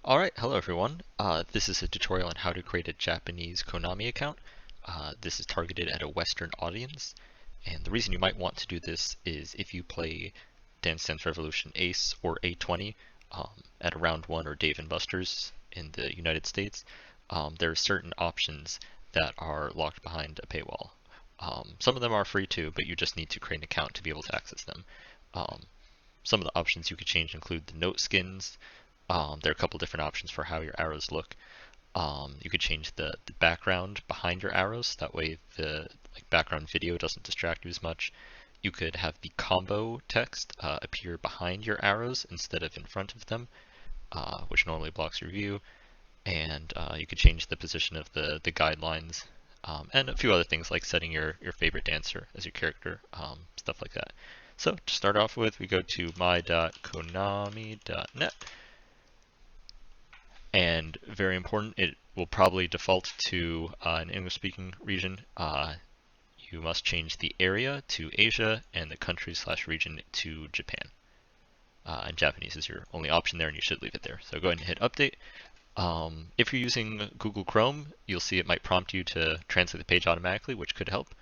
Alright, hello everyone. This is a tutorial on how to create a Japanese Konami account. This is targeted at a Western audience, and the reason you might want to do this is if you play Dance Dance Revolution Ace or A20 at a Round 1 or Dave & Buster's in the United States, there are certain options that are locked behind a paywall. Some of them are free too, but you just need to create an account to be able to access them. Some of the options you could change include the note skins. There are a couple different options for how your arrows look. You could change the background behind your arrows. That way the background video doesn't distract you as much. You could have the combo text appear behind your arrows instead of in front of them, which normally blocks your view. And you could change the position of the guidelines and a few other things like setting your favorite dancer as your character, stuff like that. So to start off with, we go to my.konami.net. And very important, it will probably default to an English-speaking region. You must change the area to Asia and the country/region to Japan. And Japanese is your only option there, and you should leave it there. So go ahead and hit update. If you're using Google Chrome, you'll see it might prompt you to translate the page automatically, which could help.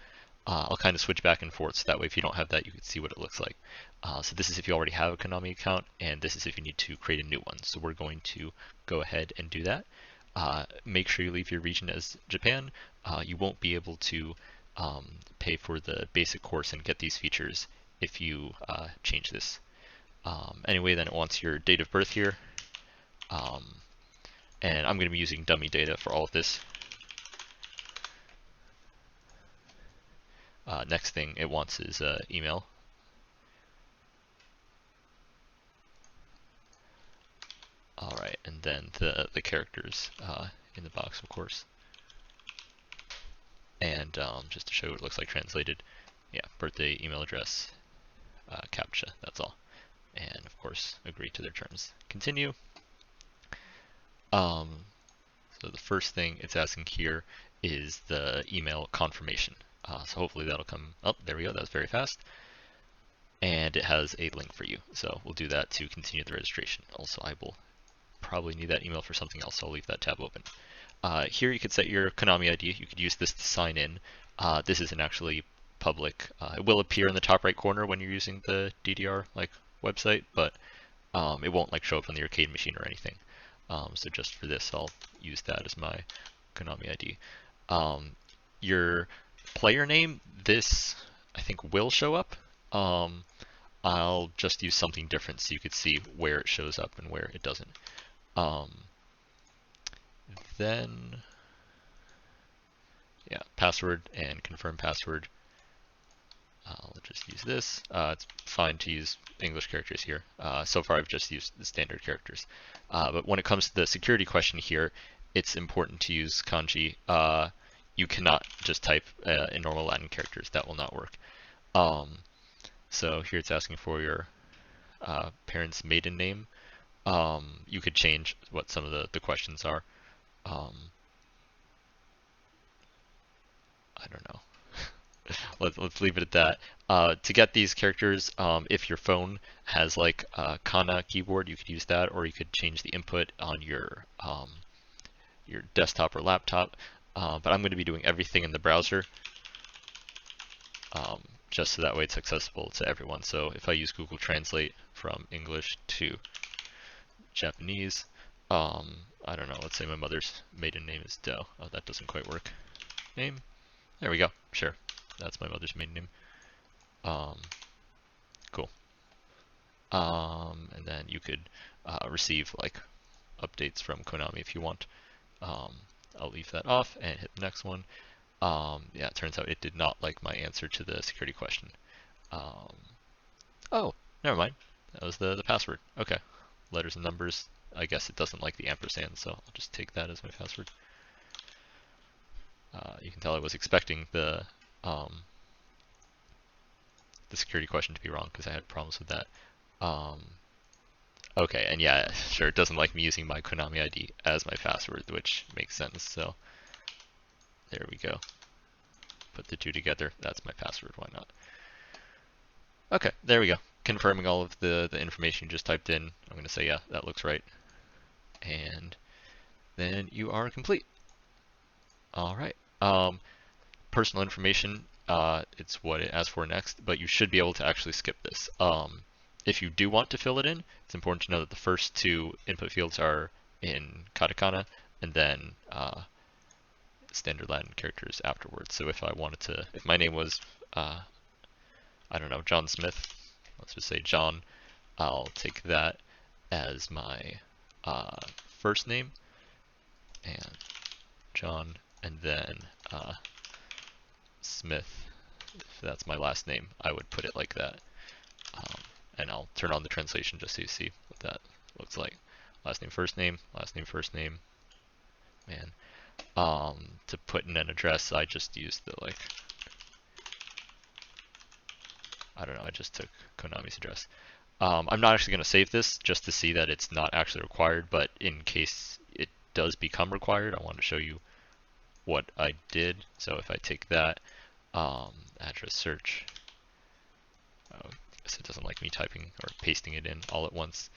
I'll kind of switch back and forth, so that way if you don't have that, you can see what it looks like. So this is if you already have a Konami account, and this is if you need to create a new one. So we're going to go ahead and do that. Make sure you leave your region as Japan. You won't be able to pay for the basic course and get these features if you change this. Anyway, then it wants your date of birth here. And I'm going to be using dummy data for all of this. Next thing it wants is email. Alright, and then the characters in the box, of course. And just to show what it looks like translated, yeah, birthday, email address, CAPTCHA, that's all. And of course, agree to their terms. Continue. So the first thing it's asking here is the email confirmation. So hopefully that'll come up. There we go. That was very fast. And it has a link for you. So we'll do that to continue the registration. Also, I will probably need that email for something else, so I'll leave that tab open. Here you could set your Konami ID. You could use this to sign in. This isn't actually public. It will appear in the top right corner when you're using the DDR website, but it won't show up on the arcade machine or anything. So just for this, I'll use that as my Konami ID. Your player name, this I think will show up. I'll just use something different so you could see where it shows up and where it doesn't. Then, yeah, password and confirm password. I'll just use this. It's fine to use English characters here. So far I've just used the standard characters. But when it comes to the security question here, it's important to use kanji. You cannot just type in normal Latin characters. That will not work. So here it's asking for your parents' maiden name. You could change what some of the questions are. I don't know. Let's leave it at that. To get these characters, if your phone has a Kana keyboard, you could use that, or you could change the input on your desktop or laptop. But I'm going to be doing everything in the browser, just so that way it's accessible to everyone. So if I use Google Translate from English to Japanese, I don't know, let's say my mother's maiden name is Do. Oh, that doesn't quite work. Name? There we go. Sure. That's my mother's maiden name. Cool. And then you could receive updates from Konami if you want. I'll leave that off and hit the next one. Yeah, it turns out it did not like my answer to the security question. Oh, never mind. That was the password. Okay. Letters and numbers. I guess it doesn't like the ampersand, so I'll just take that as my password. You can tell I was expecting the security question to be wrong because I had problems with that. Okay, and yeah, sure, it doesn't like me using my Konami ID as my password, which makes sense. So there we go. Put the two together. That's my password. Why not? Okay, there we go. Confirming all of the information you just typed in. I'm going to say, yeah, that looks right. and then you are complete. All right. Personal information, it's what it asks for next, but you should be able to actually skip this. If you do want to fill it in, it's important to know that the first two input fields are in katakana, and then standard Latin characters afterwards. So if I wanted to, if my name was, I don't know, John Smith, let's just say John, I'll take that as my first name, and John, and then Smith, if that's my last name, I would put it like that. And I'll turn on the translation just so you see what that looks like. Last name, first name, last name, first name, man. To put in an address, I just used the I don't know, I just took Konami's address. I'm not actually going to save this just to see that it's not actually required, but in case it does become required, I want to show you what I did. So if I take that, address search, oh, I guess it doesn't like me typing or pasting it in all at once.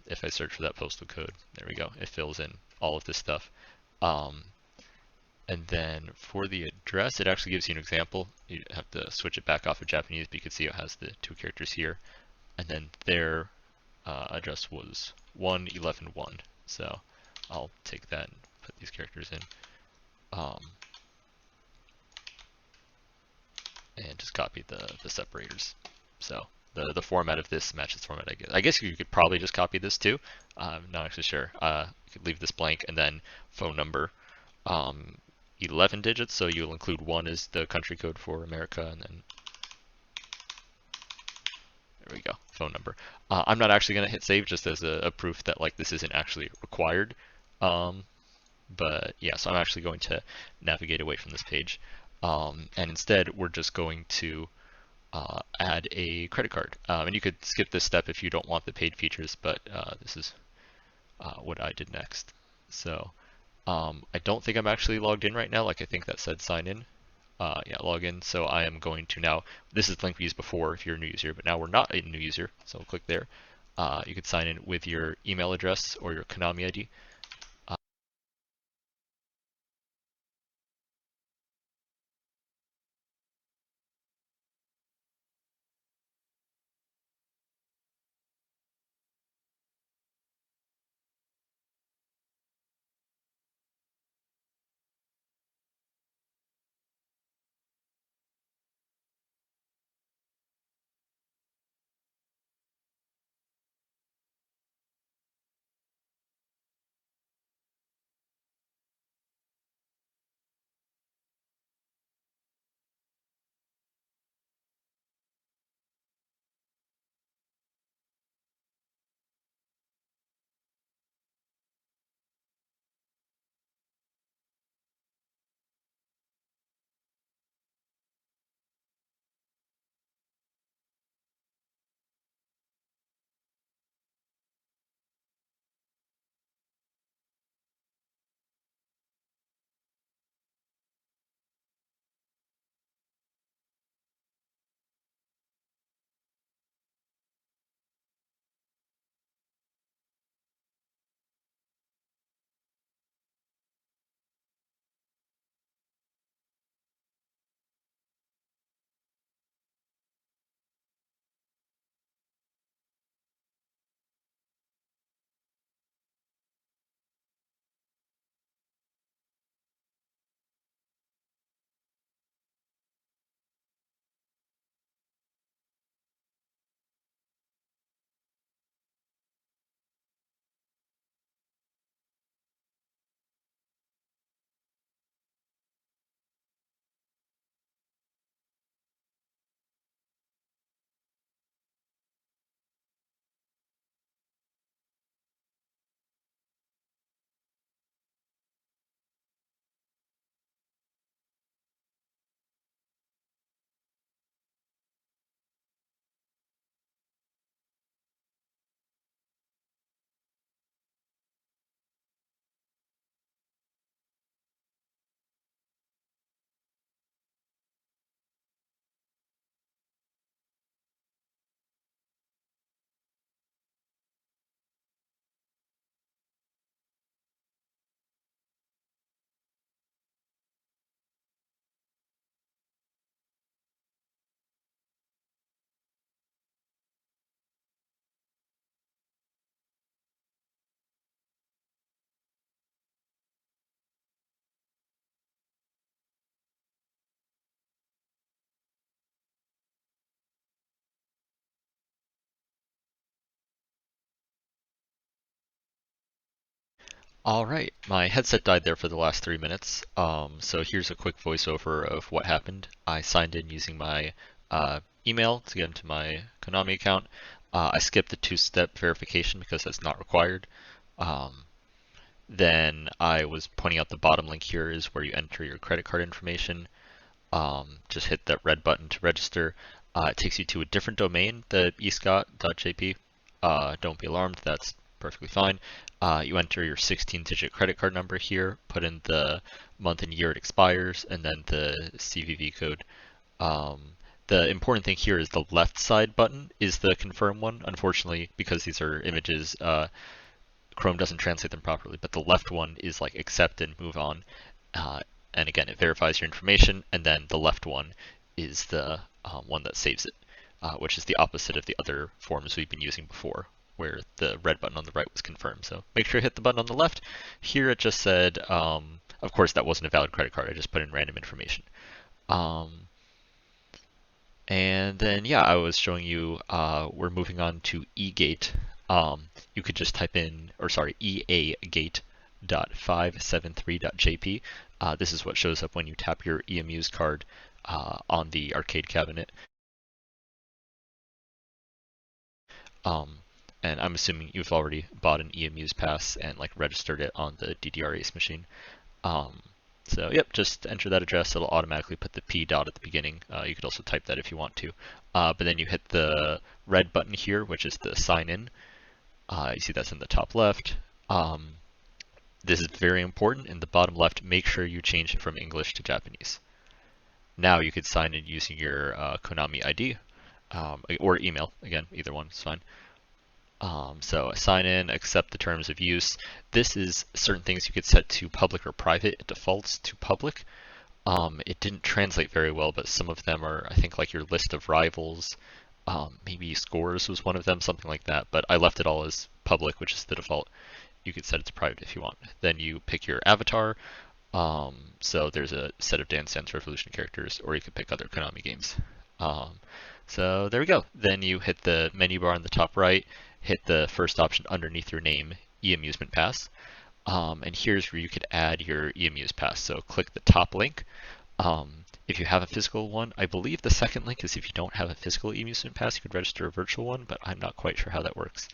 If I search for that postal code, there we go, it fills in all of this stuff. And then for the address, it actually gives you an example. You have to switch it back off of Japanese, but you can see it has the two characters here. And then their address was 1111. So I'll take that and put these characters in. And just copy the separators. So the format of this matches the format I guess. I guess you could probably just copy this too. I'm not actually sure. You could leave this blank and then phone number. 11 digits, so you'll include 1 as the country code for America, and then there we go, phone number. I'm not actually going to hit save just as a proof that this isn't actually required. But yeah, so I'm actually going to navigate away from this page. And instead, we're just going to add a credit card. And you could skip this step if you don't want the paid features, but this is what I did next. So I don't think I'm actually logged in right now. I think that said sign in. Yeah, log in. So I am going to now, this is the link we used before if you're a new user, but now we're not a new user. So we'll click there. You could sign in with your email address or your Konami ID. All right, my headset died there for the last 3 minutes. So here's a quick voiceover of what happened. I signed in using my email to get into my Konami account. I skipped the two-step verification because that's not required. Um, then I was pointing out the bottom link here is where you enter your credit card information. Just hit that red button to register. It takes you to a different domain, the escott.jp. Don't be alarmed, that's perfectly fine. You enter your 16-digit credit card number here, put in the month and year it expires, and then the CVV code. Um, the important thing here is the left side button is the confirm one. Unfortunately, because these are images, Chrome doesn't translate them properly, but the left one is like accept and move on. And again, it verifies your information, and then the left one is the one that saves it, which is the opposite of the other forms we've been using before, where the red button on the right was confirmed. So make sure you hit the button on the left. Here it just said, of course, that wasn't a valid credit card. I just put in random information. And then, yeah, I was showing you, we're moving on to eGate. You could just type in, or sorry, eagate.573.jp. This is what shows up when you tap your EMU's card on the arcade cabinet. And I'm assuming you've already bought an EMU's pass and like registered it on the DDR Ace machine. So yep, just enter that address. It'll automatically put the P dot at the beginning. You could also type that if you want to. But then you hit the red button here, which is the sign in. You see that's in the top left. This is very important. In the bottom left, make sure you change it from English to Japanese. Now you could sign in using your Konami ID or email. Again, either one is fine. So sign in, accept the terms of use. This is certain things you could set to public or private. It defaults to public. It didn't translate very well, but some of them are, I think, like your list of rivals. Maybe scores was one of them, something like that. But I left it all as public, which is the default. You could set it to private if you want. Then you pick your avatar. So there's a set of Dance Dance Revolution characters, or you could pick other Konami games. So there we go. Then you hit the menu bar on the top right, hit the first option underneath your name, eAmusement Pass. And here's where you could add your eAmuse Pass. So click the top link. If you have a physical one, I believe the second link is if you don't have a physical eAmusement Pass, you could register a virtual one, but I'm not quite sure how that works.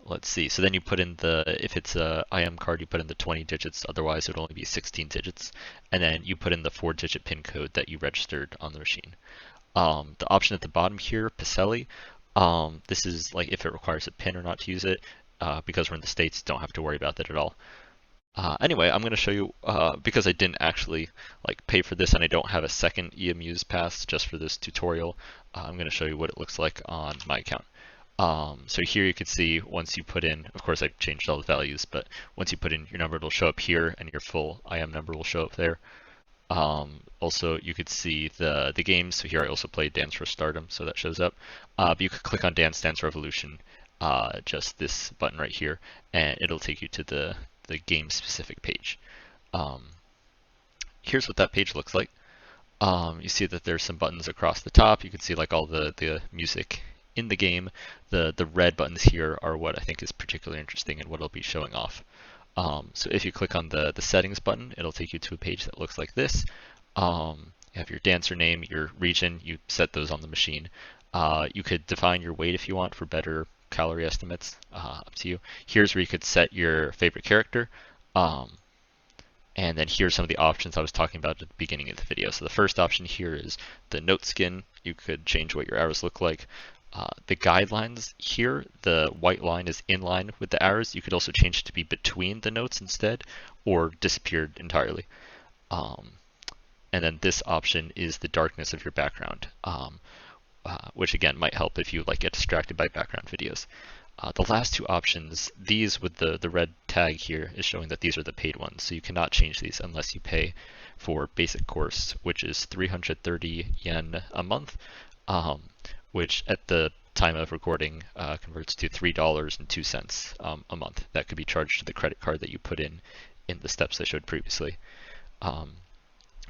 Let's see. So then you put in if it's a IM card, you put in the 20 digits. Otherwise, it would only be 16 digits. And then you put in the 4-digit PIN code that you registered on the machine. The option at the bottom here, Pacelli, this is like if it requires a PIN or not to use it. Because we're in the States, don't have to worry about that at all. Anyway, I'm going to show you, because I didn't actually like pay for this and I don't have a second eAmuse Pass just for this tutorial, I'm going to show you what it looks like on my account. So here you can see once you put in, of course I changed all the values, but once you put in your number, it'll show up here and your full IM number will show up there. Also, you could see the games. So here I also played Dance for Stardom, so that shows up. But you could click on Dance Dance Revolution, just this button right here, and it'll take you to the game specific page. Here's what that page looks like. You see that there's some buttons across the top. You can see like all the music in the game. The red buttons here are what I think is particularly interesting and what I'll be showing off. So if you click on the settings button, it'll take you to a page that looks like this. You have your dancer name, your region, you set those on the machine. You could define your weight if you want for better calorie estimates, up to you. Here's where you could set your favorite character. And then here's some of the options I was talking about at the beginning of the video. So the first option here is the note skin. You could change what your arrows look like. The guidelines here, the white line is in line with the arrows. You could also change it to be between the notes instead, or disappeared entirely. And then this option is the darkness of your background, which again might help if you like get distracted by background videos. The last two options, these with the red tag here is showing that these are the paid ones, so you cannot change these unless you pay for basic course, which is 330 yen a month, which at the time of recording converts to $3.02 a month. That could be charged to the credit card that you put in the steps I showed previously.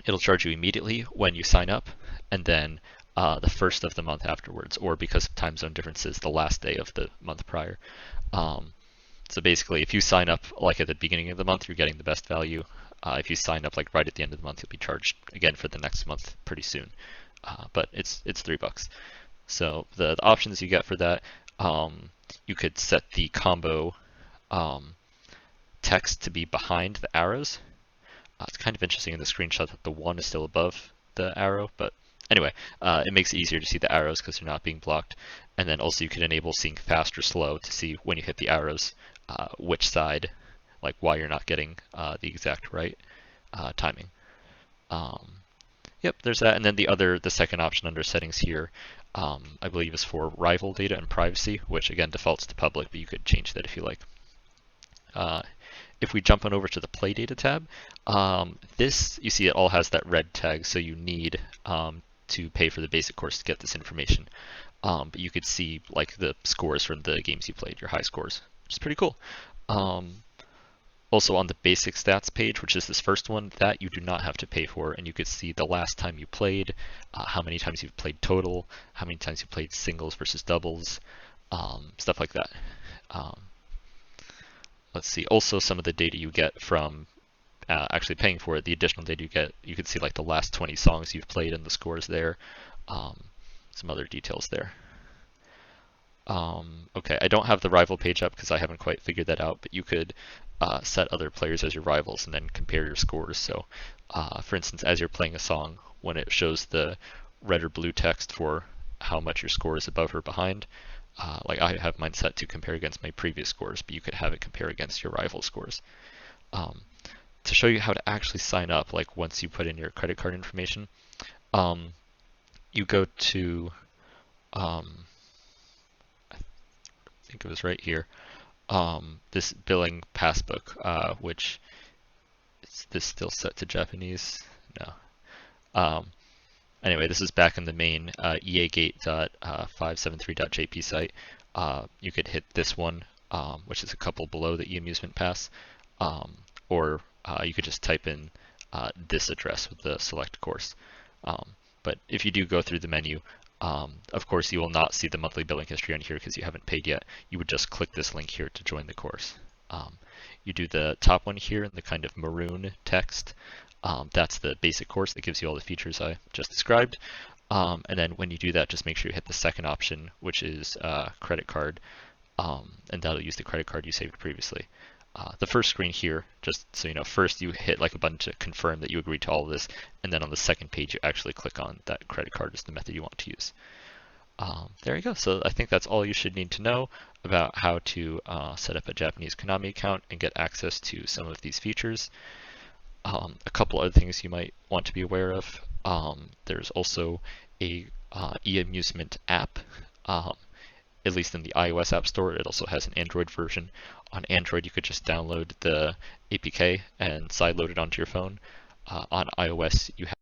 It'll charge you immediately when you sign up, and then the first of the month afterwards, or because of time zone differences, the last day of the month prior. So basically, if you sign up like at the beginning of the month, you're getting the best value. If you sign up like right at the end of the month, you'll be charged again for the next month pretty soon. But it's $3. So the options you get for that, you could set the combo text to be behind the arrows. It's kind of interesting in the screenshot that the 1 is still above the arrow, but anyway, it makes it easier to see the arrows because they're not being blocked. And then also you can enable seeing fast or slow to see when you hit the arrows, which side, like why you're not getting the exact right timing. Yep, there's that. And then the second option under settings here, I believe is for rival data and privacy, which again defaults to public, but you could change that if you like. If we jump on over to the Play Data tab, this, you see it all has that red tag, so you need to pay for the basic course to get this information. But you could see like the scores from the games you played, your high scores, which is pretty cool. Also on the basic stats page, which is this first one, that you do not have to pay for, and you could see the last time you played, how many times you've played total, how many times you played singles versus doubles, stuff like that. Let's see, also some of the data you get from actually paying for it, the additional data you get, you can see like the last 20 songs you've played and the scores there, some other details there. Okay, I don't have the rival page up because I haven't quite figured that out, but you could set other players as your rivals and then compare your scores. So for instance, as you're playing a song, when it shows the red or blue text for how much your score is above or behind, like I have mine set to compare against my previous scores, but you could have it compare against your rival scores. To show you how to actually sign up, like once you put in your credit card information, you go to, I think it was right here, this billing passbook, which is this still set to Japanese? No. Anyway, this is back in the main eagate.573.jp site. You could hit this one, which is a couple below the e-amusement pass, or you could just type in this address with the select course. But if you do go through the menu, of course you will not see the monthly billing history on here because you haven't paid yet. You would just click this link here to join the course. You do the top one here in the kind of maroon text. That's the basic course that gives you all the features I just described. And then when you do that, just make sure you hit the second option, which is credit card, and that'll use the credit card you saved previously. The first screen here, just so you know, first you hit like a button to confirm that you agreed to all of this, and then on the second page you actually click on that credit card as the method you want to use. There you go. So I think that's all you should need to know about how to set up a Japanese Konami account and get access to some of these features. A couple other things you might want to be aware of. There's also a e-amusement app, at least in the iOS App Store. It also has an Android version. On Android, you could just download the APK and sideload it onto your phone. On iOS, you have